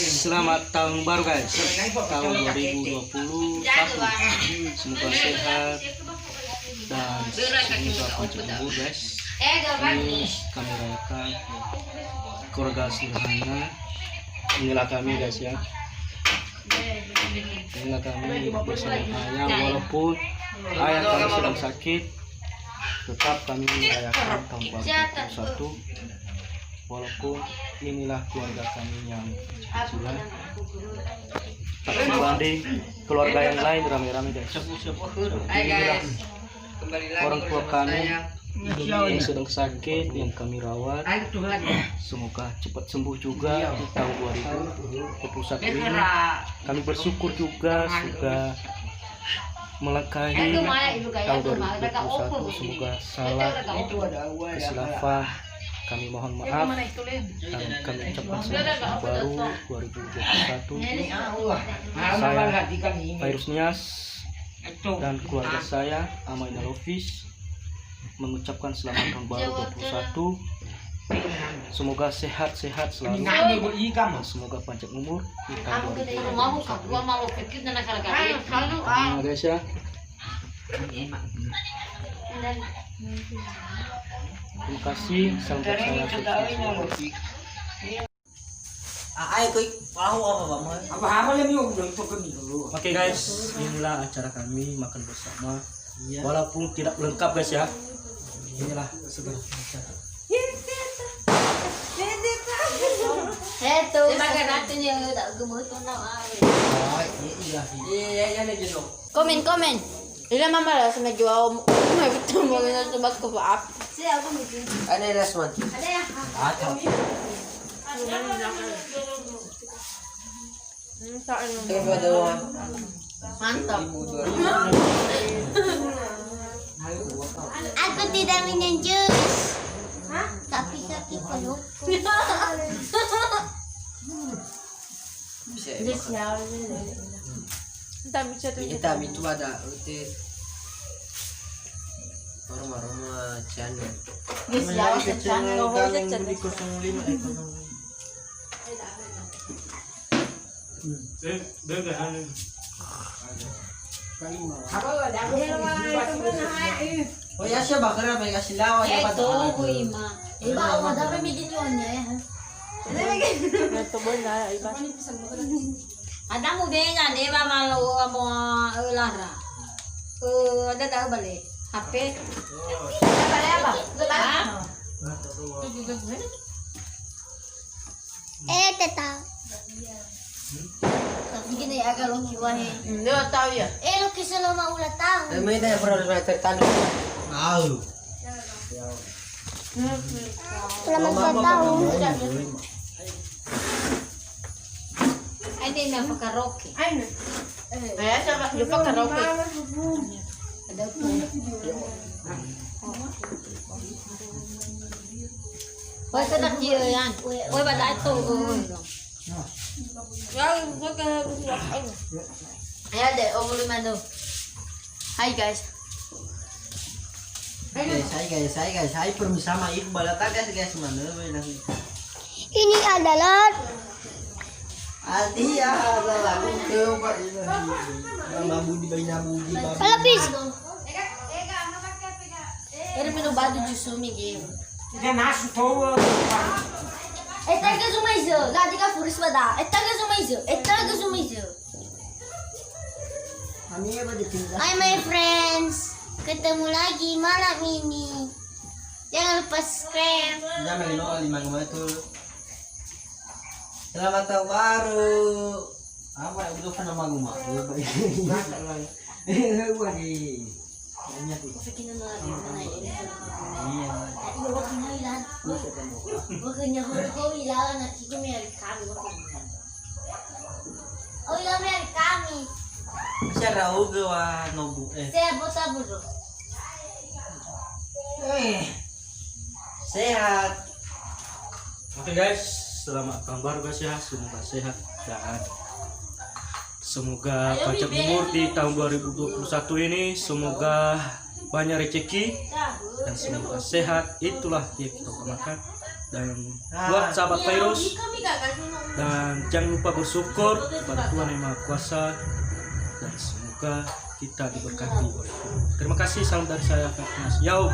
Selamat tahun baru guys, tahun 2021. Semoga sehat dan semoga panjang umur guys. Ini kami rayakan keluarga sederhana. Inilah kami guys ya. Inilah kami bersama ayah, walaupun ayah kami sedang sakit, tetap kami merayakan tahun baru 2021. Walaupun inilah keluarga kami yang kecilan, tak sebanding keluarga yang lain ramai-ramai guys. Inilah orang tua kami yang sedang sakit, yang kami rawat. Semoga cepat sembuh juga di tahun 2021 ini. Kami bersyukur juga sudah melangkahi tahun 2021. Semoga salah kesilafan kami mohon maaf dan kami ucapkan selamat baru 2021. Saya Virus Nias dan keluarga saya Amaina Lofis mengucapkan selamat tahun baru 2021. Semoga sehat-sehat selalu dan semoga panjang umur di tahun 2021. Guys ya. Terima kasih, sampai saya Oke guys, inilah acara kami makan bersama. Walaupun tidak lengkap guys ya. Inilah segala acara. Komen. Ila mama lah sama jual mau betul mau coba ke apa? Siapa mungkin? Ada respon. Ada ya? Ada. Mantap. Aku tidak minum jus. Tapi kaki penuh. Kita itu ada aroma channel. Oh ya siya bakal may kasilaw ya Ito, Guima. Iba ako dapat may ginyonya ya. Ito ba na iba? Ada mo din yan, di ba malo mo lara? Ada tayo balik. Happy? Balik ba? Teta. Sige na aga lo kiwahe. Hindi tayo ya. Lo que se lo maula tao. May tayo problema tertano. Au. Wala magtataw. Ay, hindi na pagkaroke. Ay, sama. Yung pagkaroke. Ada po. Wala ka nakyo yan. Wala ba dahil ito? Ayan deh, omuli mano. Hi guys. Hai permisa sama Iqbal guys mana Ini adalah Adi ya adalah coba babu di bayi nabu di babu. pelapis. Ele me no bar do Jussumi game. Etaga sumaizo, gadi ka furis bada. Etaga sumaizo. Hai my friends. Ketemu lagi malam ini. Jangan lupa subscribe. Jangan lupa 5 itu. Selamat tahun baru. Apa udah kan nama gua? Bisa rau gua nobu. Saya bosa bro. Sehat. Oke guys, selamat tahun baru guys ya. Semoga sehat dan semoga panjang umur di tahun 2021 ini. Semoga banyak rezeki dan semoga sehat. Itulah yang kita utamakan. dan buat sahabat virus, dan jangan lupa bersyukur kepada Tuhan Yang Maha Kuasa, dan semoga kita diberkati oleh Tuhan. Terima kasih, salam dari saya Kak Mas Yau.